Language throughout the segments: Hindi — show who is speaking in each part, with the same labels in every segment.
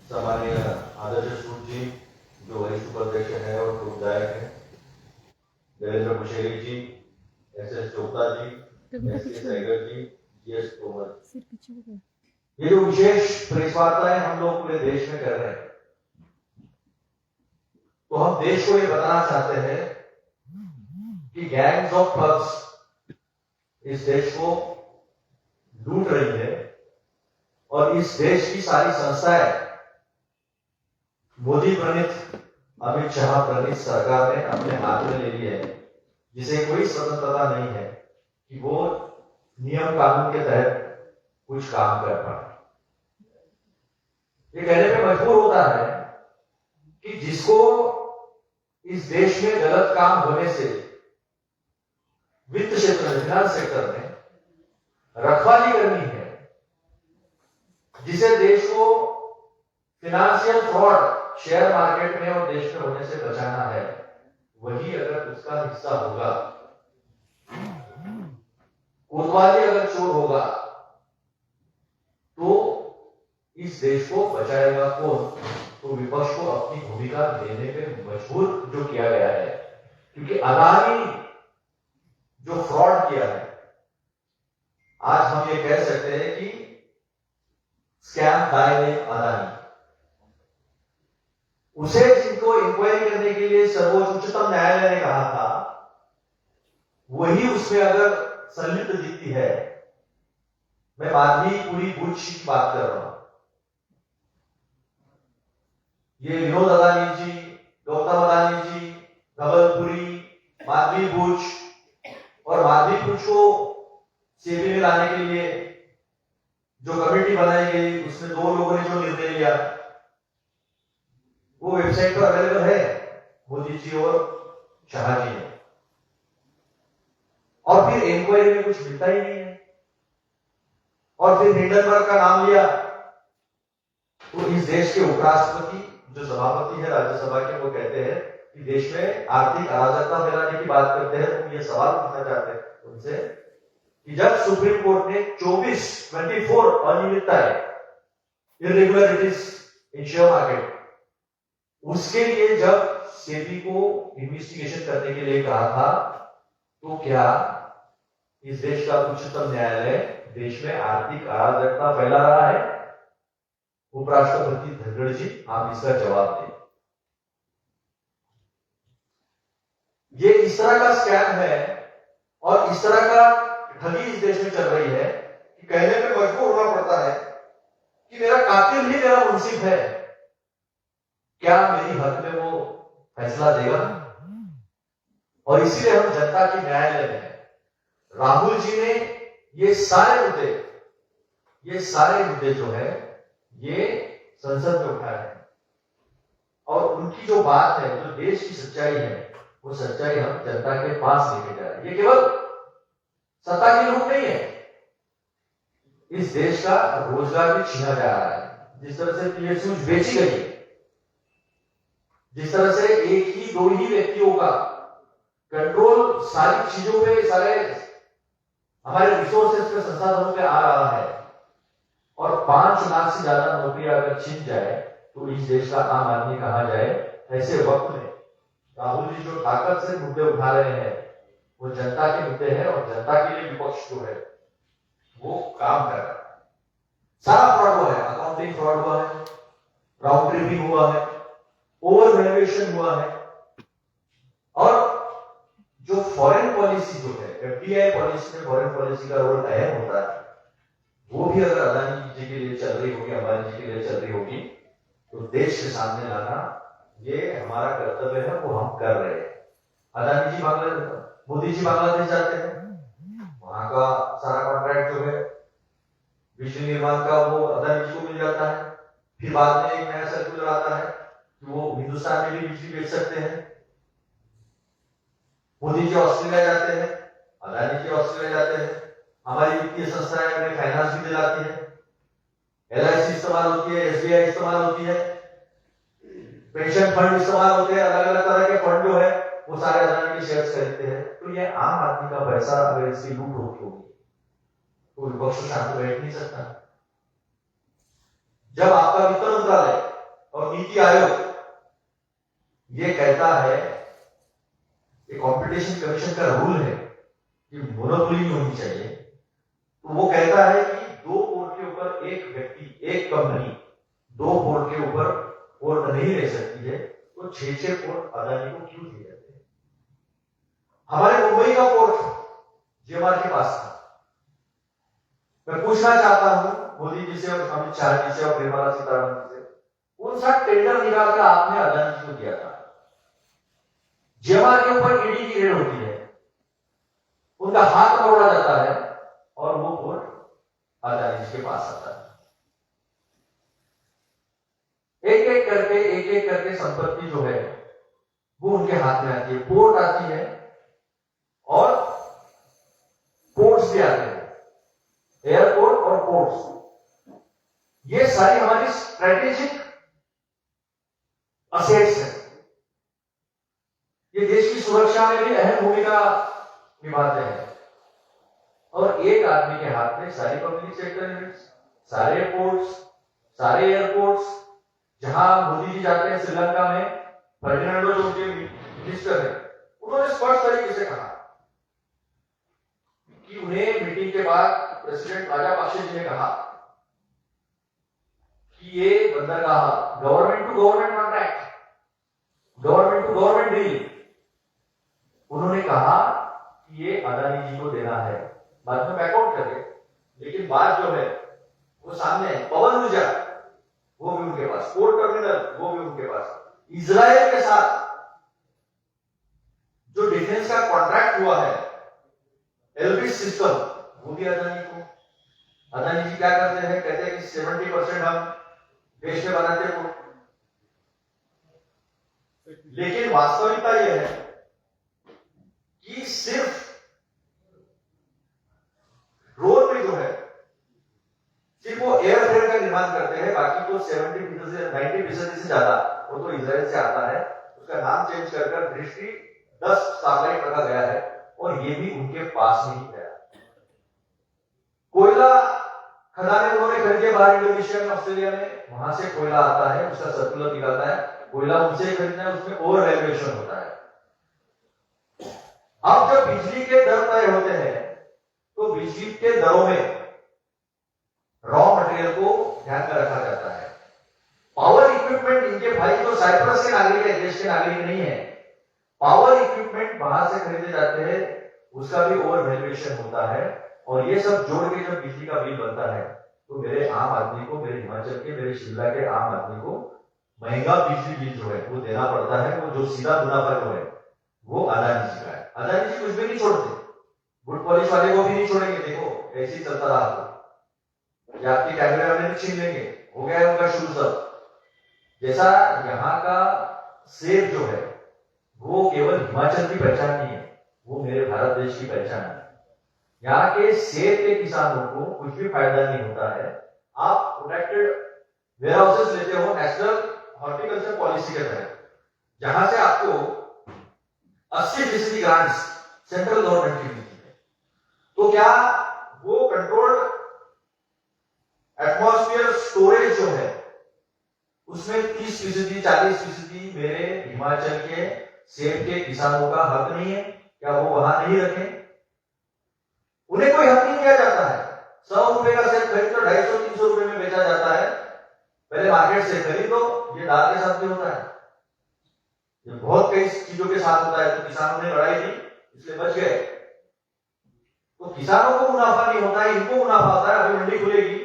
Speaker 1: सामान्य आदर्श सूद जी जो वरिष्ठ उपाध्यक्ष है और विधायक है, देवेंद्र कुशेरी जी, एस चोपड़ा जी, एस सैगल जी, जीएस तोमर। ये जो विशेष प्रेस वार्ताएं हम लोग पूरे देश में कर रहे हैं, तो हम देश को ये बताना चाहते हैं कि गैंग्स ऑफ ठग्स इस देश को लूट रही है और इस देश की सारी संस्थाएं मोदी प्रणीत, अमित शाह प्रणीत सरकार ने अपने हाथ में ले ली है, जिसे कोई स्वतंत्रता नहीं है कि वो नियम कानून के तहत कुछ काम कर पाए। ये कहने पे मजबूर होता है कि जिसको इस देश में गलत काम होने से वित्त क्षेत्र में, फाइनेंस सेक्टर में रखवाली करनी है, जिसे देश को फिनेंशियल फ्रॉड शेयर मार्केट में और देश में होने से बचाना है, वही अगर उसका हिस्सा होगा, कोतवाली अगर चोर होगा, तो इस देश को बचाएगा कौन? तो विपक्ष को अपनी भूमिका देने पे मजबूर जो किया गया है, क्योंकि अदानी जो फ्रॉड किया है, आज हम ये कह सकते हैं कि स्कैम बाय अदानी, उसे जिनको इंक्वायरी करने के लिए सर्वोच्च उच्चतम न्यायालय ने कहा था, वही उसमें अगर संलिप्त दिखती है। मैं माधवी पूरी बुच की बात कर रहा हूं। ये विनोद अदानी जी, गौतम अदानी जी, धवलपुरी, माधवी बुच, और माधवी बुच को सेबी में लाने के लिए जो कमेटी बनाई गई, उसमें 2 लोगों ने जो निर्णय लिया, वो वेबसाइट पर अवेलेबल है, मोदी जी और शाह जी ने, और फिर इंक्वायरी में कुछ मिलता ही नहीं है। और फिर हिंडनबर्ग का नाम लिया, तो इस देश के उपराष्ट्रपति जो सभापति है राज्यसभा के, वो कहते हैं कि देश में आर्थिक अराजकता फैलाने की बात करते हैं। तो ये सवाल पूछना चाहते हैं उनसे कि जब सुप्रीम कोर्ट ने 24 अनियमितताएं, इरेगुलरिटीज इन शेयर मार्केट, उसके लिए जब सेबी को इन्वेस्टिगेशन करने के लिए कहा था, तो क्या इस देश का उच्चतम न्यायालय देश में आर्थिक अराजकता फैला रहा है? उपराष्ट्रपति धनखड़ जी, आप इसका जवाब दें। ये इस तरह का स्कैम है और इस तरह का ठगी इस देश में चल रही है कि कहने पे मजबूर होना पड़ता है कि मेरा कातिल ही मेरा मुंसिफ है, क्या मेरी हक में वो फैसला देगा? और इसीलिए हम जनता के न्यायालय में राहुल जी ने ये सारे मुद्दे जो है ये संसद में उठाए हैं, और उनकी जो बात है, जो देश की सच्चाई है, वो सच्चाई हम जनता के पास लेके जा रहे हैं। ये केवल सत्ता की लूट नहीं है, इस देश का रोजगार भी छीना जा रहा है। जिस तरह से पीएसयू बेची गई है, जिस तरह से एक ही 2 ही व्यक्तियों का कंट्रोल सारी चीजों पे, सारे हमारे रिसोर्सेज पे, संसाधनों पे आ रहा है, और 5 लाख से ज्यादा नौकरियां अगर छिन जाए, तो इस देश का आम आदमी कहा जाए। ऐसे वक्त में राहुल जी जो ताकत से मुद्दे उठा रहे हैं, वो जनता के मुद्दे हैं, और जनता के लिए विपक्ष जो है वो काम कर रहा है। सारा फ्रॉड हुआ है, अकाउंटिंग फ्रॉड हुआ है, राउंड ट्रिपिंग हुआ है, ओवर वैल्यूएशन हुआ है, और जो फॉरेन पॉलिसी जो है, एफडीआई पॉलिसी में फॉरेन पॉलिसी का रोल अहम होता है, वो भी अगर अदानी जी के लिए चल रही होगी, अंबानी जी के लिए चल रही होगी, तो देश के सामने लाना ये हमारा कर्तव्य है, वो हम कर रहे हैं। अदानी जी मोदी जी बांग्लादेश जाते हैं, वहां का सारा कॉन्ट्रैक्ट जो है बिजली निर्माण का, वो अदानी जी को मिल जाता है। फिर बाद में एक नया सर्कुलर आता है कि वो हिंदुस्तान में भी बिजली बेच सकते हैं। मोदी जी ऑस्ट्रेलिया जाते हैं, अदानी जी ऑस्ट्रेलिया जाते हैं, हमारी वित्तीय संस्थाएं उन्हें फाइनेंस भी दिलाती है, एलआईसी इस्तेमाल होती है, एसबीआई इस्तेमाल होती है, पेंशन फंड इस्तेमाल होते हैं, अलग अलग तरह के फंड जो है वो सारे अदानी के शेयर्स खरीदते हैं। तो ये आम आदमी का पैसा अगर इसकी लूट होती होगी, तो विपक्ष शांत बैठ नहीं सकता। जब आपका वित्त मंत्रालय और नीति आयोग ये कहता है, ये कंपटीशन कमीशन का रूल है कि मोनोपोली नहीं होनी चाहिए, तो वो कहता है कि 2 पोर्ट के ऊपर एक व्यक्ति, एक कंपनी 2 पोर्ट के ऊपर पोर्ट नहीं ले सकती है, तो 6 पोर्ट अदानी को क्यों दिए जाते हैं? हमारे मुंबई का पोर्ट जेएमआर के पास था। मैं पूछना चाहता हूं मोदी जी से और अमित शाह जी से और निर्मला सीतारमण जी से, कौन सा टेंडर निकाल कर आपने अदानी जी को दिया था? जेएमआर के ऊपर ईडी की रेड होती है, उनका हाथ पकड़ा जाता है और वो पोर्ट अदानी जी के पास आता है। एक एक करके संपत्ति जो है वो उनके हाथ में आती है, पोर्ट आती है और पोर्ट्स भी आते हैं, एयरपोर्ट और पोर्ट्स, ये सारी हमारी स्ट्रेटेजिक असेट्स हैं। ये देश की सुरक्षा में भी अहम भूमिका निभाते हैं। और एक आदमी के हाथ में सारी पब्लिक सेक्टर यूनिट्स, सारे पोर्ट्स, सारे एयरपोर्ट्स, जहां मोदी जी जाते हैं श्रीलंका में, फर्डिनांडो जो उनके मिनिस्टर है, उन्होंने स्पष्ट तरीके से कहा कि उन्हें मीटिंग के बाद प्रेसिडेंट राजापक्षे जी ने कहा कि ये बंदरगाह government to government contract, government to government deal, उन्होंने कहा कि ये अदानी जी को देना है। बाद में बैकआउट कर गए, लेकिन बात जो है वो सामने है। पवन ऊर्जा वो भी उनके पास, पोर्ट टर्मिनल वो भी उनके पास, इजराइल के साथ जो डिफेंस का कॉन्ट्रैक्ट हुआ है, एल्बिस सिस्टम, वो भी अदानी को। अदानी जी क्या करते हैं, कहते हैं कि 70% हम देश में बनाते हैं, लेकिन वास्तविकता यह है कि सिर्फ रोड में जो है सिर्फ वो एयरफ्रेम का निर्माण करते हैं, बाकी तो 70% से 90% से ज्यादा वो तो इजराइल से आता है। उसका नाम चेंज कर दृष्टि 10 सैटेलाइट रखा गया है और ये भी उनके पास में ही गया। कोयला खदानें उन्होंने खरीदी बाहर इंडोनेशिया में, ऑस्ट्रेलिया में, वहां से कोयला आता है, उसका सर्कुलर निकलता है, कोयला उनसे खरीदना है, उसमें ओवर वैल्यूएशन होता है। अब जब बिजली के दर तय होते हैं तो बिजली के दरों में रॉ मटेरियल को ध्यान में रखा जाता है। पावर इक्विपमेंट, इनके भाई तो साइप्रस के नागरिक है, देश के नागरिक नहीं है, पावर इक्विपमेंट बाहर से खरीदे जाते हैं, उसका भी ओवर वैल्यूएशन होता है। और ये सब जोड़ के जब बिजली का बिल बनता है तो मेरे आम आदमी को, मेरे हिमाचल के, मेरे शिमला के आम आदमी को महंगा बिजली बिल जो है वो देना पड़ता है। वो जो सीधा मुनाफा जो है वो अदानी जी का है। अदानी जी कुछ भी नहीं छोड़ते, गुड पॉलिश वाले को भी नहीं छोड़ेंगे। देखो ऐसे ही चलता रहा तो या आपके कैमरे वाले भी छीन लेंगे, हो गया है उनका शुरू सब। जैसा यहाँ का सेब जो है वो केवल हिमाचल की पहचान नहीं है, वो मेरे भारत देश की पहचान है। यहाँ के सेब के किसानों को कुछ भी फायदा नहीं होता है। आप प्रोटेक्टेड वेयर हाउसेस लेते हो नेशनल हॉर्टिकल्चर पॉलिसी के तहत, जहां से आपको 80% ग्रांट्स सेंट्रल गवर्नमेंट की मिलती है, तो क्या वो कंट्रोल्ड एटमॉस्फेयर स्टोरेज जो है उसमें 30%, 40% मेरे हिमाचल के सेब के किसानों का हक नहीं है? क्या वो वहां नहीं रखें? उन्हें कोई हक नहीं दिया जाता है। 100 रुपए का सेब खरीद कर 250-300 रुपए में बेचा जाता है। पहले मार्केट से खरीदो, ये दाल के साथ भी होता है, ये बहुत कई चीजों के साथ होता है। तो किसानों ने लड़ाई दी इसलिए बच गए। तो किसानों को मुनाफा नहीं होता है, इनको मुनाफा होता है। अभी मंडी खुलेगी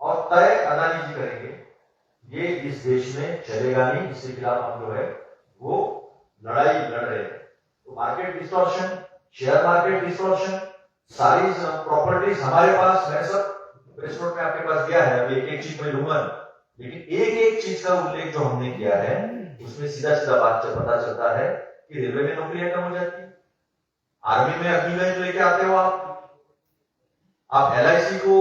Speaker 1: और तय अदानी जी करेंगे, ये इस देश में चलेगा नहीं। इसके खिलाफ हम जो है वो लड़ाई लड़ रहे हैं। तो market distortion, share market distortion, सारी प्रॉपर्टीज हमारे पास, मैं सब प्रेस नोट में आपके पास दिया है, अभी एक एक चीज में लूंगा, लेकिन एक एक चीज का उल्लेख जो हमने किया है उसमें सीधा सीधा बात पता चलता है कि रेलवे में नौकरियां कम हो जाती है, आर्मी में अग्निवीर लेके आते हो आप एलआईसी को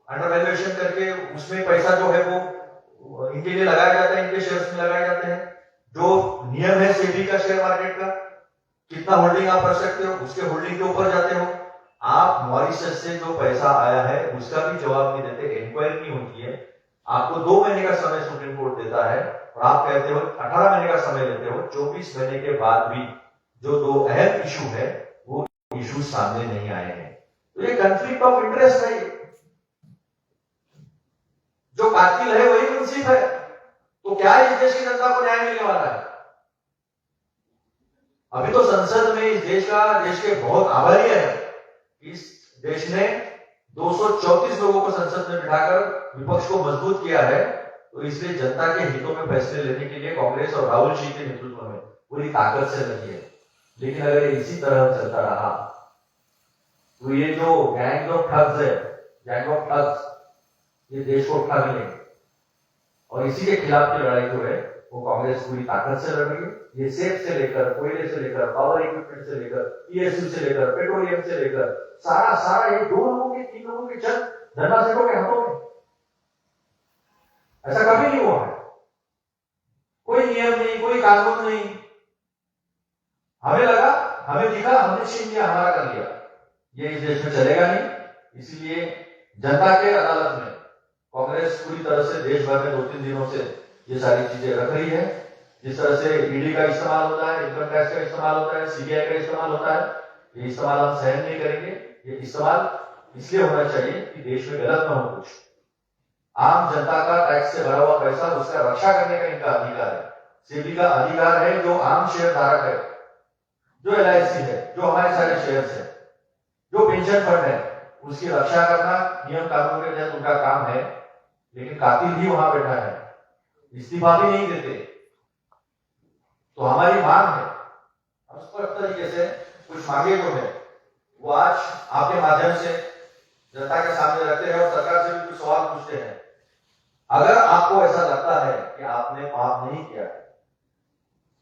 Speaker 1: अंडर वैल्यूएशन करके उसमें पैसा जो है वो इनके लिए लगाया जाता है, इनके शेयर्स में लगाए जाते हैं। जो नियम है सेबी का, शेयर मार्केट का, कितना होल्डिंग आप कर सकते हो, उसके होल्डिंग के ऊपर जाते हो आप। मॉरिशस से जो पैसा आया है उसका भी जवाब नहीं देते, इंक्वायरी नहीं होती है। आपको 2 महीने का समय सुप्रीम कोर्ट देता है और आप कहते हो 18 महीने का समय लेते हो, 24 महीने के बाद भी जो 2 अहम इशू है वो इशू सामने नहीं आए हैं। तो ये कंफ्लिक्ट ऑफ इंटरेस्ट है। जो कातिल है वही मुंसिफ है, तो क्या इस देश की जनता को न्याय मिलने वाला है? अभी तो संसद में इस देश के बहुत आभारी है। इस देश ने 234 लोगों को संसद में बिठाकर विपक्ष को मजबूत किया है, तो इसलिए जनता के हितों में फैसले लेने के लिए कांग्रेस और राहुल जी के नेतृत्व में पूरी ताकत से लगी है। लेकिन अगर इसी तरह चलता रहा तो ये जो गैंग ऑफ ठग्स है, गैंग ऑफ ठग्स, ये देश को ठग लेंगे और इसी के खिलाफ की लड़ाई जो है वो कांग्रेस पूरी ताकत से लड़ रही है। ये सेफ से लेकर, कोयले से लेकर, पावर इक्विपमेंट से लेकर, पीएसयू से लेकर, पेट्रोलियम से लेकर, सारा ये 2 लोगों के 3 लोगों के चल धरना सेठों के हाथों में। ऐसा कभी नहीं हुआ है। कोई नियम नहीं, कोई कानून नहीं। हमें लगा, हमें दिखा, हमने छीन लिया, हमारा कर लिया। ये इस देश में चलेगा नहीं। इसलिए जनता के अदालत में कांग्रेस पूरी तरह से देश भर में 2-3 दिनों से ये सारी चीजें रख रही है। जिस तरह से ईडी का इस्तेमाल होता है, इनकम टैक्स का इस्तेमाल होता है, सीबीआई का इस्तेमाल होता है, ये इस्तेमाल हम सहन नहीं करेंगे। ये इस्तेमाल इसलिए होना चाहिए कि देश में गलत न हो कुछ। आम जनता का टैक्स से भरा हुआ पैसा, उसका रक्षा करने का इनका अधिकार है। सेबी का अधिकार है, जो आम शेयर धारक है, जो एलआईसी है, जो हमारे सारे शेयर है, जो पेंशन फंड है, उसकी रक्षा करना नियम कानून के तहत उनका काम है। लेकिन कातिल भी वहां बैठा है, इस्तीफा भी नहीं देते। तो हमारी मांग है, हम स्पष्ट तरीके से कुछ मांगे जो है वो आज आपके माध्यम से जनता के सामने रखते हैं और सरकार से भी कुछ सवाल पूछते हैं। अगर आपको ऐसा लगता है कि आपने पाप नहीं किया है,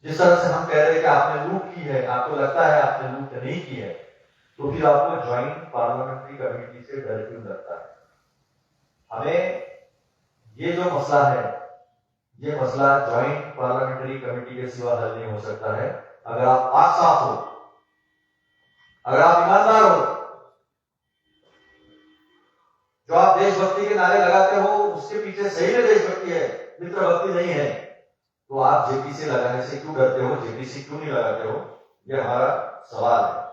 Speaker 1: जिस तरह से हम कह रहे हैं कि आपने लूट की है, आपको लगता है आपने लूट नहीं की है, तो फिर आपको ज्वाइंट पार्लियामेंट्री कमेटी से डर क्यों लगता है? हमें ये जो मसला है, ये मसला ज्वाइंट पार्लियामेंट्री कमेटी के सिवा हल नहीं हो सकता है। अगर आप पाक साफ हो, अगर आप ईमानदार हो, जो आप देशभक्ति के नारे लगाते हो उसके पीछे सही में देशभक्ति है, मित्रभक्ति नहीं है, तो आप जेपीसी लगाने से क्यों डरते हो, जेपीसी क्यों नहीं लगाते हो? ये हमारा सवाल है।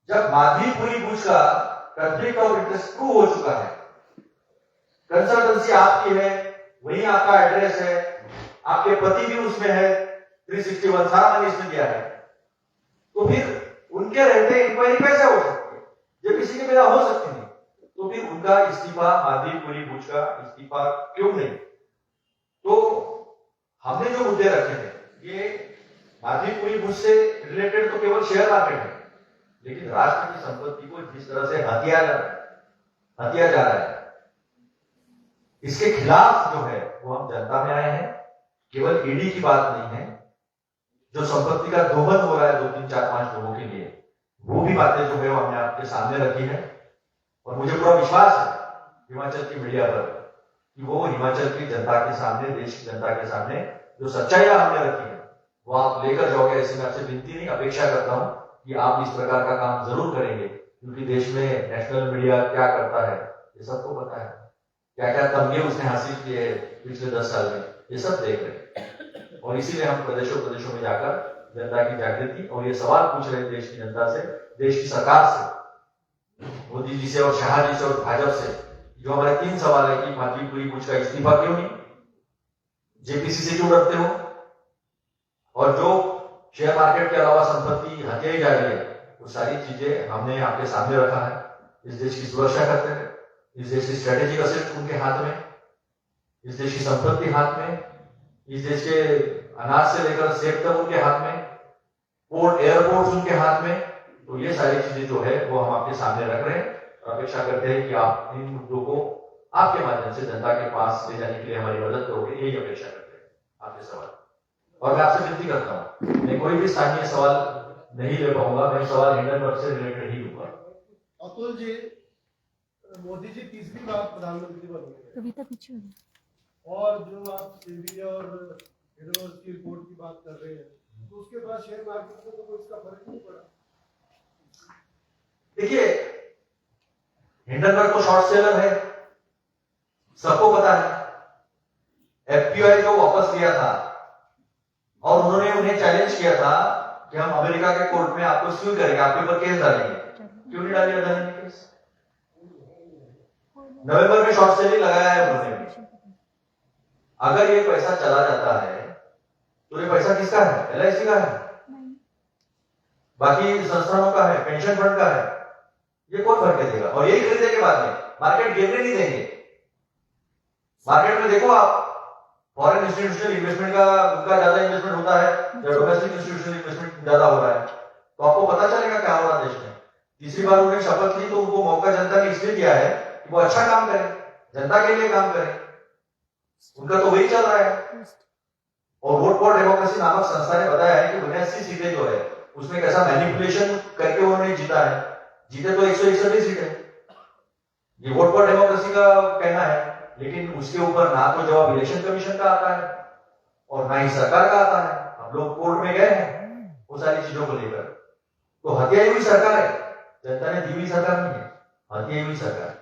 Speaker 1: जब माधवीपुरी बूथ का कंफ्लिक्ट ऑफ इंटरेस्ट प्रूव हो चुका है, कंसल्टेंसी आपकी है, वही आपका एड्रेस है, आपके पति भी उसमें है, 361 सारा मैंने इसमें दिया है, तो फिर उनके रहते इंक्वायरी कैसे हो सकती है? जेपीसी के बिना हो सकती नहीं, तो फिर उनका इस्तीफा, माधवीपुरी बूथ का इस्तीफा क्यों नहीं? तो हमने जो मुद्दे रखे हैं, ये माधवीपुरी बूथ से रिलेटेड तो केवल शेयर मार्केट है, लेकिन राष्ट्र की संपत्ति को जिस तरह से हत्या जा रहा है, इसके खिलाफ जो है वो हम जनता में आए हैं। केवल ईडी की बात नहीं है, जो संपत्ति का दोहन हो रहा है 2, 3, 4, 5 लोगों के लिए, वो भी बातें जो है वो हमने आपके सामने रखी है। और मुझे पूरा विश्वास है हिमाचल की मीडिया पर कि वो हिमाचल की जनता के सामने, देश की जनता के सामने जो सच्चाइयां हमने रखी है वो आप लेकर जाओगे। ऐसे में आपसे विनती नहीं, अपेक्षा करता हूं कि आप इस प्रकार का काम जरूर करेंगे, क्योंकि देश में नेशनल मीडिया क्या करता है ये सबको पता है। क्या क्या तमगे उसने हासिल किए पिछले 10 साल में, ये सब देख रहे हैं। और इसीलिए हम प्रदेशों में जाकर जनता की जागृति और ये सवाल पूछ रहे हैं देश की जनता से, देश की सरकार से, मोदी जी से और शाह जी से और भाजपा से। जो हमारे 3 सवाल है कि माधवीपुरी बूथ का इस्तीफा क्यों नहीं, जेपीसी से क्यों डरते हो, और जो शेयर मार्केट के अलावा संपत्ति हत्याई जा रही है, वो सारी चीजें हमने आपके सामने रखा है। इस देश की सुरक्षा करते हैं, इस देश की स्ट्रेटेजिक असेट उनके हाथ में, इस देश की संपत्ति हाथ में, इस देश के अनाज से लेकर सेब तक उनके हाथ में, पोर्ट एयरपोर्ट उनके हाथ में। तो ये सारी चीजें जो है वो हम आपके सामने रख रहे हैं और अपेक्षा करते हैं कि आप इन मुद्दों को आपके माध्यम से जनता के पास ले जाने के लिए हमारी मदद करोगे, यही अपेक्षा करते हैं आपके सवाल। और मैं आपसे विनती करता हूँ, मैं कोई भी स्थानीय सवाल नहीं ले पाऊंगा, मैं सवाल हिंडनबर्ग से रिलेटेड ही लूंगा।
Speaker 2: अतुल जी, मोदी जी तीसरी बार प्रधानमंत्री बने,
Speaker 3: कविता पीछे
Speaker 2: और जो आप सेबी और हिंडनबर्ग की रिपोर्ट की बात कर रहे हैं, तो उसके बाद शेयर मार्केट में तो कोई इसका फर्क नहीं पड़ा।
Speaker 1: देखिए, हिंडनबर्ग तो शॉर्ट सेलर है, सबको पता है। एफपीआई को वापस लिया था और उन्होंने उन्हें चैलेंज किया था कि हम अमेरिका के कोर्ट में आपको स्यू करेंगे, आपके ऊपर केस डालेंगे। क्यों नहीं डालिए अदानी ने केस? नवंबर में शॉर्ट सेलिंग लगाया है उन्होंने। अगर ये पैसा चला जाता है तो ये पैसा किसका है? एलआईसी का है, बाकी संस्थानों का है, पेंशन फंड का है। ये कौन भर के देगा? और यही खरीदेंगे बाद में, मार्केट गिरने नहीं देंगे। मार्केट में देखो आप, फॉरेन इंस्टीट्यूशनल इन्वेस्टमेंट का उनका ज्यादा इन्वेस्टमेंट होता है या डोमेस्टिक इंस्टीट्यूशनल इन्वेस्टमेंट ज्यादा हो रहा है, तो आपको पता चलेगा क्या हो रहा है देश में। तीसरी बार उन्होंने शपथ ली तो उनको मौका जनता ने इसलिए दिया है कि वो अच्छा काम करें, जनता के लिए काम करें। उनका तो वही चल रहा है। और वोट फॉर डेमोक्रेसी नामक संस्था ने बताया है कि 79 सीटें जो है उसमें कैसा मैनिपुलेशन करके उन्होंने जीता है। जीते तो 161 सीटें, ये वोट फॉर डेमोक्रेसी का कहना है। लेकिन उसके ऊपर ना तो जवाब इलेक्शन कमीशन का आता है और ना ही सरकार का आता है। हम लोग कोर्ट में गए हैं वो सारी चीजों को लेकर। तो हत्याई हुई सरकार है, जनता ने दी हुई सरकार नहीं है, हत्याई हुई सरकार।